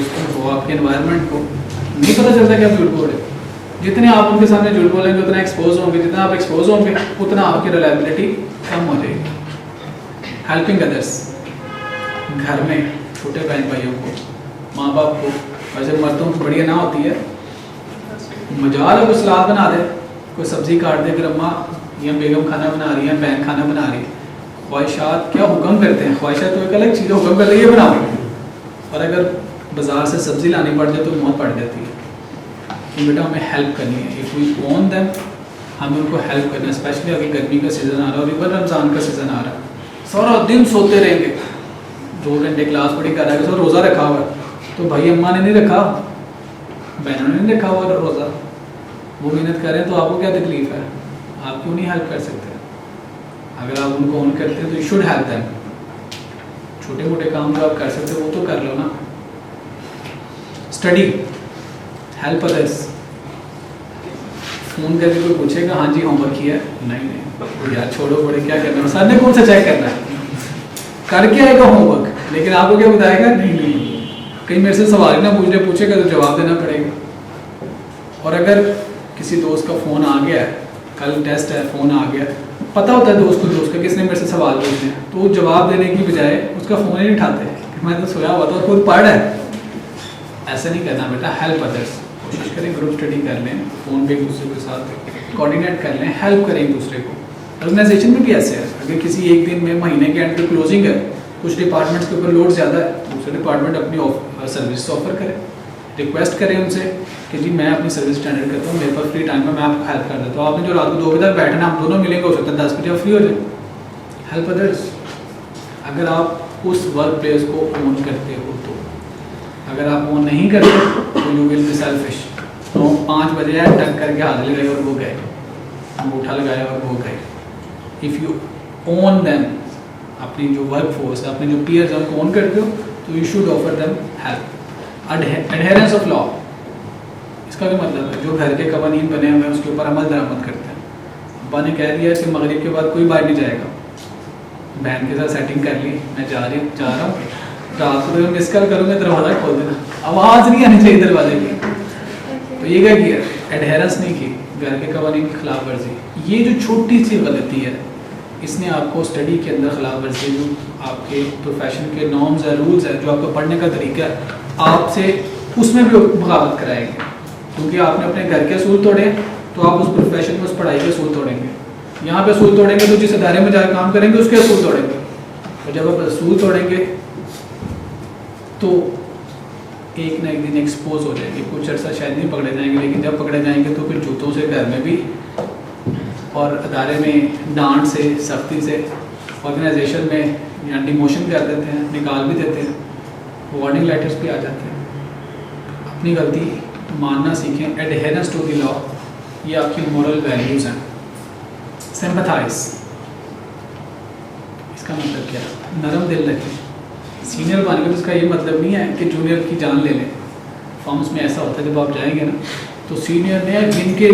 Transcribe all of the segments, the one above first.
دوستوں کو, آپ کے انوائرمنٹ کو نہیں پتہ چلتا کہ آپ جھوٹ بول رہے ہیں. جتنے آپ ان کے سامنے جھوٹ بولیں گے اتنا ایکسپوز ہوں گے, جتنا آپ ایکسپوز ہوں گے اتنا آپ کی ریلائبلٹی کم ہو جائے گی. ہیلپنگ ادرس, گھر میں چھوٹے بہن بھائیوں کو, ماں باپ کو, ویسے مردوں کو بڑی نہ ہوتی ہے, مجال ہے کوئی سلاد بنا دے, کوئی سبزی کاٹ دے, اگر اماں یا بیگم کھانا بنا رہی ہیں, بہن کھانا بنا رہی ہے, خواہشات کیا حکم کرتے ہیں, خواہشات تو ایک الگ چیز حکم کر رہی ہے بناؤ, اور اگر بازار سے سبزی لانی پڑ جائے تو موت پڑ جاتی ہے. کہ بیٹا ہمیں ہیلپ کرنی ہے, اف وی اون دیم, ہمیں ان کو ہیلپ کرنا ہے. اسپیشلی ابھی گرمی کا سیزن آ رہا ہے اور ایون رمضان کا سیزن آ رہا ہے, سارا دن سوتے رہیں گے, 2 گھنٹے کلاس پڑھی کر رہا ہے, سر روزہ رکھا ہوا ہے, تو بھائی اماں نے نہیں رکھا, بہنوں نے نہیں رکھا ہوا روزہ, وہ محنت کریں تو آپ کو کیا تکلیف ہے, آپ کیوں نہیں ہیلپ کر سکتے؟ اگر آپ ان کو اون کرتے ہیں تو یو شوڈ ہیلپ دیم. چھوٹے موٹے کام جو آپ کر سکتے وہ تو کر لو نا. Study, help others. فون کر کے کوئی پوچھے گا ہاں جی ہوم ورک کیا ہے, نہیں یار چھوڑو پڑے, کیا کرنا ہے, سر نے کون سا چیک کرنا ہے, کر کے آئے گا ہوم ورک, لیکن آپ کو کیا بتائے گا, نہیں کہیں میرے سے سوال ہی نہ پوچھے گا تو جواب دینا پڑے گا. اور اگر کسی دوست کا فون آ گیا ہے, کل ٹیسٹ ہے, فون آ گیا, پتہ ہوتا ہے دوست کا کس نے میرے سے سوال پوچھے ہیں, تو وہ جواب دینے کی بجائے اس کا فون ہی نہیں اٹھاتے کہ میں تو سویا ہوا تھا اور خود پڑھ رہا ہے. ایسا نہیں کرنا بیٹا. ہیلپ ادرس, کوشش کریں گروپ اسٹڈی کر لیں, فون پہ ایک دوسرے کے ساتھ کوآرڈینیٹ کر لیں, ہیلپ کریں ایک دوسرے کو. آرگنائزیشن میں بھی ایسے ہے, اگر کسی ایک دن میں مہینے کے اینڈ پہ کلوزنگ ہے, کچھ ڈپارٹمنٹس کے اوپر لوڈ زیادہ ہے, دوسرے ڈپارٹمنٹ اپنی سروس آفر کرے, ریکویسٹ کریں ان سے کہ جی میں اپنی سروس اسٹینڈرڈ کرتا ہوں, میرے پاس فری ٹائم ہے, میں آپ کو ہیلپ کر دیتا ہوں. آپ نے جو رات کو 2 بجے تک بیٹھنا, ہم دونوں ملیں گے, ہو سکتا ہے 10 بجے فری ہو جائے. Help others. اگر آپ اس ورک پلیس کو اون کرتے ہو تو, اگر آپ اون نہیں کرتے تو یو ول بی سیلفش. تو 5 بجے آئے, ٹک کر کے ہاتھ لگائے اور وہ گئے, انگوٹھا لگایا اور وہ گئے. اف یو اون دیم, اپنی جو ورک فورس ہے, اپنے جو پیئرز ہیں ان کو اون کرتے ہو تو you should offer them help. Adherence of law, اس کا کیا مطلب ہے, جو گھر کے قوانین بنے ہوئے ہیں اس کے اوپر عمل درآمد کرتے ہیں. ابا نے کہہ دیا کہ مغرب کے بعد کوئی باہر نہیں جائے گا, بہن کے ساتھ سیٹنگ کر لی, میں جا رہا ہوں, رات کو مس کال کروں گا, دروازہ کھول دینا, آواز نہیں آنی چاہیے دروازے کی. تو یہ کیا کیا, ایڈہیرنس نہیں کی, گھر کے قوانین کی خلاف ورزی. یہ جو چھوٹی سی غلطی ہے, اس نے آپ کو اسٹڈی کے اندر خلاف ورزی, جو آپ کے پروفیشن کے نارمز ہیں, رولز ہیں, جو آپ کا پڑھنے کا طریقہ ہے, آپ سے اس میں بھی بغاوت کرائیں گے. کیونکہ آپ نے اپنے گھر کے اصول توڑے ہیں تو آپ اس پروفیشن میں اس پڑھائی کے اصول توڑیں گے. یہاں پہ اصول توڑیں گے تو جس ادارے میں جا کے کام کریں گے اس کے اصول توڑیں گے. اور جب آپ اصول توڑیں گے تو ایک نہ ایک دن ایکسپوز ہو جائیں گے. کچھ عرصہ شاید نہیں پکڑے جائیں گے, لیکن جب پکڑے جائیں گے تو پھر جوتوں سے گھر میں بھی اور ادارے میں ڈانٹ سے, سختی سے, آرگنائزیشن میں یا ڈیموشن کر دیتے ہیں, نکال بھی دیتے ہیں, وارننگ لیٹرز بھی آ جاتے ہیں. اپنی غلطی ماننا سیکھیں. ایڈہیرنس ٹو دی لا, یہ آپ کی مورل ویلیوز ہیں. سمپتھائز, اس کا مطلب کیا ہے, نرم دل رکھیں. سینئر بن گئے تو اس کا یہ مطلب نہیں ہے کہ جونیئر کی جان لے لیں. فارمس میں ایسا ہوتا ہے جب آپ جائیں گے نا تو سینئر نے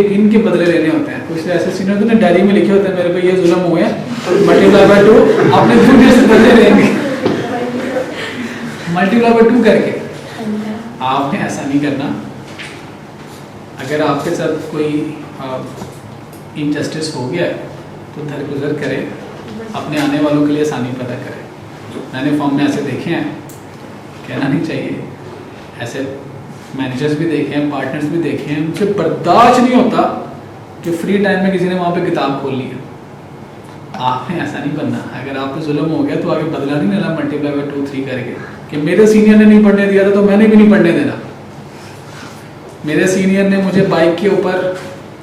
گن کے بدلے لینے ہوتے ہیں. کچھ ایسے سینئر تو نے ڈائری میں لکھے ہوتے ہیں میرے پہ یہ ظلم ہوئے ہیں, ملٹیپلائی بائی 2 اپنے جونیئر سے بدلے لیں گے, ملٹیپلائی بائی 2 کر کے. آپ نے ایسا نہیں کرنا. اگر آپ کے ساتھ کوئی انجسٹس ہو گیا تو درگزر کریں, اپنے آنے والوں کے لیے آسانی پیدا کریں. میں نے فارم میں ایسے دیکھے ہیں, کہنا نہیں چاہیے, ایسے مینیجرز بھی دیکھے ہیں, پارٹنرز بھی دیکھے ہیں, ان سے برداشت نہیں ہوتا کہ فری ٹائم میں کسی نے وہاں پہ کتاب کھول لی ہے. آپ نے ایسا نہیں بننا. اگر آپ پہ ظلم ہو گیا تو آگے بدلا نہیں لینا ملٹیپلائی بائی 2 3 کر کے کہ میرے سینئر نے نہیں پڑھنے دیا تھا تو میں نے بھی نہیں پڑھنے دینا. میرے سینئر نے مجھے بائک کے اوپر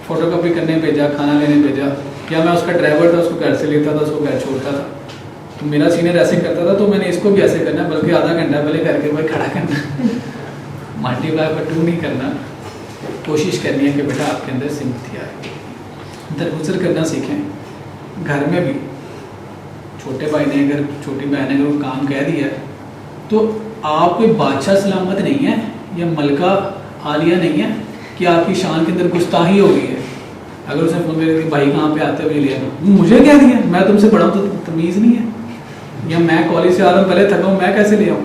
فوٹو کاپی کرنے بھیجا, کھانا لینے بھیجا, یا میں اس کا ڈرائیور تھا, اس کو گھر سے لیتا تھا, اس کو گھر چھوڑتا تھا, تو میرا سینئر ایسے کرتا تھا تو میں نے اس کو بھی ایسے کرنا, بلکہ آدھا گھنٹہ پہلے کر کے بھائی کھڑا کرنا. ملٹیپلائی بائی 2 نہیں کرنا. کوشش کرنی ہے کہ بیٹا آپ کے اندر سمپتھی آئے, درگزر کرنا سیکھیں. گھر میں بھی چھوٹے بھائی نے اگر چھوٹی بہن نے اگر وہ کام کہہ دیا ہے تو آپ کوئی بادشاہ سلامت نہیں ہے یا ملکہ عالیہ نہیں ہے کہ آپ کی شان کے اندر گستاخی ہو گئی ہے. اگر اس نے فون کر کہ بھائی کہاں پہ آتے ہوئے لیا, مجھے کہہ دیا, میں تم سے بڑا ہوں تو تمیز نہیں ہے, یا میں کالج سے آ رہا ہوں پہلے تھکا ہوں, میں کیسے لے آؤں.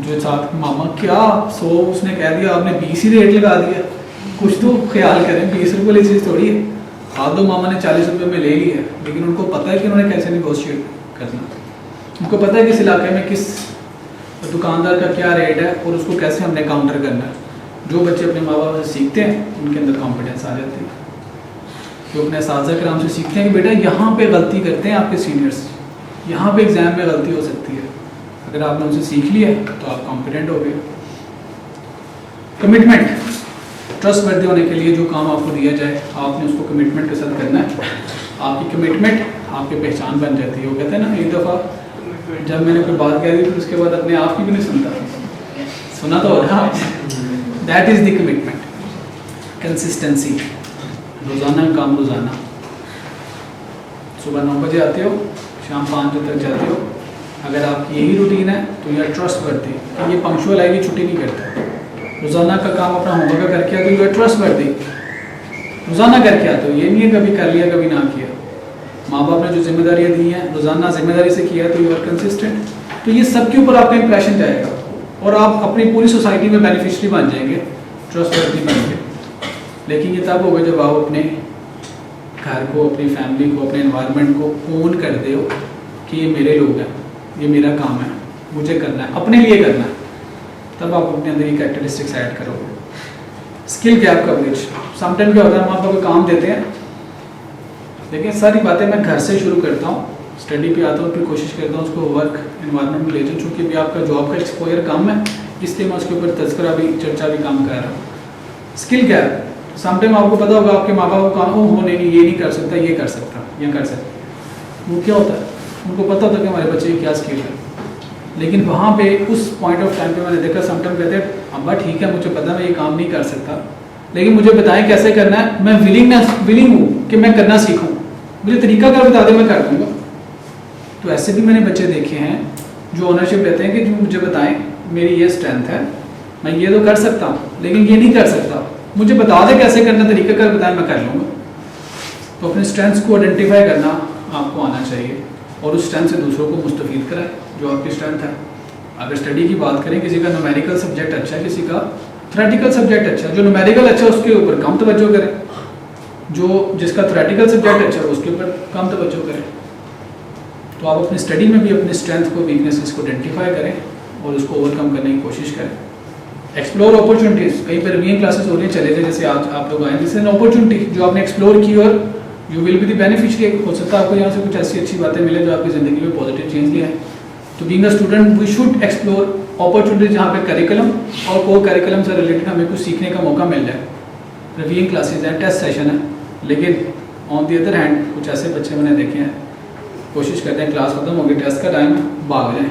جو ساتھ ماما کیا 100 اس نے کہہ دیا آپ نے 20 ہی ریٹ لگا دیا, کچھ تو خیال کریں, 20 روپے والی چیز تھوڑی ہے. آپ دو ماما نے 40 روپے میں لے لی ہے, لیکن ان کو پتہ ہے کہ انہوں نے کیسے نیگوشیٹ کرنا, ان کو پتہ ہے کہ اس علاقے میں کس دکاندار کا کیا ریٹ ہے اور اس کو کیسے ہم نے کاؤنٹر کرنا ہے. جو بچے اپنے ماں باپ سے سیکھتے ہیں ان کے اندر کانفیڈنس آ جاتی ہے. جو اپنے اساتذہ کرام سے سیکھتے ہیں کہ بیٹا یہاں پہ غلطی کرتے ہیں آپ کے سینئرس, یہاں پہ ایگزام میں غلطی ہو سکتی ہے, اگر آپ نے ان سے سیکھ لیا تو آپ کانفیڈنٹ ہو گئے. کمٹمنٹ, ٹرسٹ وردی ہونے کے لیے جو کام آپ کو دیا جائے آپ نے اس کو کمٹمنٹ کے ساتھ کرنا ہے. آپ کی کمٹمنٹ آپ کی پہچان بن جاتی ہے. وہ کہتے ہیں نا ایک دفعہ جب میں نے کوئی بات کہہ دی پھر اس کے بعد اپنے آپ کی بھی نہیں سنتا, سنا تو ہوگا. That is the commitment. Consistency, روزانہ کام روزانہ. صبح 9 بجے آتے ہو, شام 5 بجے تک جاتے ہو. اگر آپ کی یہی روٹین ہے تو یو آر ٹرسٹ وردی. یہ پنکچوئل ہے, یہ چھٹی نہیں کرتا. روزانہ کا کام اپنا ہوم ورک کر کے آتے ہو, یو آر ٹرسٹ وردی. روزانہ کر کے آتے ہو, یہ نہیں ہے کبھی کر لیا کبھی نہ کیا. ماں باپ نے جو ذمہ داریاں دی ہیں روزانہ ذمہ داری سے کیا تو یو آر کنسسٹنٹ. تو یہ سب کے اوپر آپ کا امپریشن جائے گا اور آپ اپنی پوری سوسائٹی میں بینیفیشری بن جائیں گے, ٹرسٹ وردی بن گے. لیکن یہ تب ہوگا جب آپ اپنے گھر کو, اپنی فیملی کو, اپنے انوائرمنٹ کو اون کر دے ہو کہ یہ میرے لوگ ہیں, یہ میرا کام ہے, مجھے کرنا ہے, اپنے لیے کرنا ہے. تب آپ اپنے اندر یہ کریکٹرسٹکس ایڈ کرو گے. Skill gap coverage. Some time کیا ہوتا ہے ہم آپ کو کام دیتے ہیں لیکن ساری باتیں میں گھر سے شروع کرتا ہوں, اسٹڈی پہ آتا ہوں, پھر کوشش کرتا ہوں اس کو ورک انوائرمنٹ میں لے جاؤں. چونکہ بھی آپ کا جاب کا ایکسپوئر کم ہے اس لیے میں اس کے اوپر تذکرہ بھی چرچا بھی کام کر رہا ہوں. Skill gap. سم ٹائم آپ کو پتا ہوگا آپ کے ماں باپ کو کام ہونے نہیں, یہ نہیں کر سکتا, یہ کر سکتا, یہ کر سکتا. وہ کیا ہوتا ہے, ان کو پتہ ہوتا ہے کہ ہمارے بچے کی کیا اسکل ہے. لیکن وہاں پہ اس پوائنٹ آف ٹائم پہ میں نے دیکھا سم ٹائم کہتے ہیں ابا ٹھیک ہے مجھے پتا میں یہ کام نہیں کر سکتا لیکن مجھے بتائیں کیسے کرنا ہے, میں ولنگ ہوں کہ میں کرنا سیکھوں, مجھے طریقہ کار بتا دیں میں کر دوں گا. تو ایسے بھی میں نے بچے دیکھے ہیں جو اونرشپ لیتے ہیں کہ جو مجھے بتائیں میری یہ اسٹرینتھ ہے, میں یہ تو کر سکتا ہوں لیکن یہ نہیں کر سکتا, مجھے بتا دیں کیسے کرنا, طریقہ کار بتائیں میں کر لوں گا. تو اپنے اسٹرینتھس کو آئیڈینٹیفائی کرنا آپ کو آنا چاہیے اور اس اسٹرینتھ سے دوسروں کو مستفید کرائیں جو آپ کی اسٹرینتھ ہے. اگر اسٹڈی کی بات کریں, کسی کا نومیریکل سبجیکٹ اچھا ہے, کسی کا تھریٹیکل سبجیکٹ اچھا ہے. جو نومیریکل اچھا ہے اس کے اوپر کم توجہ کریں, جس کا تھریٹیکل سبجیکٹ اچھا ہے اس کے اوپر کم توجہ کریں. تو آپ اپنی اسٹڈی میں بھی اپنے اسٹرینتھ کو, ویکنیسز کو آئیڈینٹیفائی کریں اور اس کو اوور کم کرنے کی کوشش کریں. Explore opportunities. کہیں پہ ریویژن کلاسز ہو رہی ہیں, چلے جائیں, جیسے آج آپ لوگ آئے ہیں, دس از این اپرچونیٹی جو آپ نے ایکسپلور کی اور you will be the beneficiary. ہو سکتا ہے آپ کو یہاں سے کچھ ایسی اچھی باتیں ملیں جو آپ کی زندگی میں پازیٹیو چینج لے آئیں. تو being a student we should explore opportunities جہاں پہ کریکولم اور کو کریکولم سے ریلیٹڈ ہمیں کچھ سیکھنے کا موقع مل جائے. ریویژن کلاسز ہیں, ٹیسٹ سیشن ہے, لیکن آن دی ادر ہینڈ کچھ ایسے بچے میں نے دیکھے ہیں کوشش کرتے ہیں کلاس ختم ہو گئی, ٹیسٹ کا ٹائم ہے, بھاگ جائیں.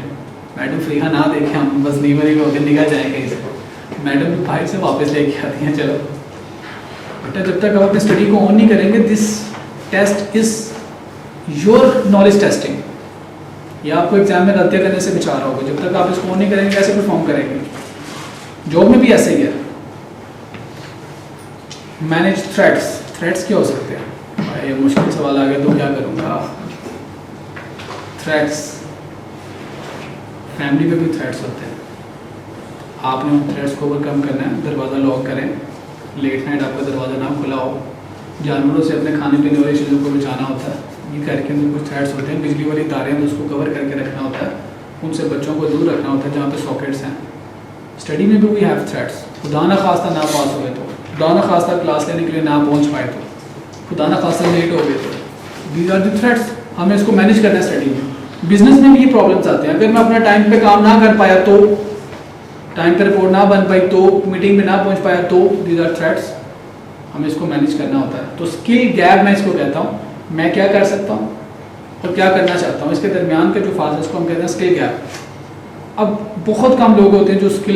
میڈم فریحہ نہ دیکھیں, ہم بس نیوری ہو کے نکل جائیں کہیں سے. میڈم بھی باہر سے واپس لے کے آتی ہیں, چلو بیٹا جب تک آپ اپنی اسٹڈی کو آن نہیں کریں گے, this test is your knowledge testing. یہ آپ کو ایگزام میں غلطیاں کرنے سے بچا رہا ہوگا. جب تک آپ اس کو آن نہیں کریں گے کیسے پرفارم کریں گے. جاب میں بھی ایسے ہی ہے. Manage threats. تھریٹس کیا ہو سکتے ہیں, یہ مشکل سوال آ گیا تو کیا کروں گا. تھریٹس, فیملی میں بھی تھریٹس ہوتے ہیں. آپ نے ان تھریٹس کو اوور کم کرنا ہے. دروازہ لاک کریں, لیٹ نائٹ آپ کا دروازہ نہ کھلا ہو, جانوروں سے اپنے کھانے پینے والی چیزوں کو بچانا ہوتا ہے. یہ گھر کے اندر کچھ تھریٹس ہوتے ہیں, بجلی والی تاریں ہیں تو اس کو کور کر کے رکھنا ہوتا ہے, ان سے بچوں کو دور رکھنا ہوتا ہے جہاں پہ ساکٹس ہیں. اسٹڈی میں بھی وی ہیو تھریٹس. خدا نہ خواستہ نہ پاس ہوئے تو, خدا نہ خواستہ کلاس لینے کے لیے نہ پہنچ پائے تو, خدا نہ خواستہ لیٹ ہو گئے تو, دیز آر دی تھریٹس. ہمیں اس کو مینیج کرنا ہے اسٹڈی میں. بزنس میں بھی یہ پرابلمس آتے ہیں. اگر میں اپنا ٹائم پہ کام نہ کر پایا تو, ٹائم پہ رپورٹ نہ بن پائی تو, میٹنگ میں نہ پہنچ پایا تو, دیز آر تھریٹس. ہمیں اس کو مینیج کرنا ہوتا ہے. تو اسکل گیپ میں اس کو کہتا ہوں, میں کیا کر سکتا ہوں اور کیا کرنا چاہتا ہوں, اس کے درمیان کے جو فاز ہے اس کو ہم کہتے ہیں اسکل گیپ. اب بہت کم لوگ ہوتے ہیں جو اسکل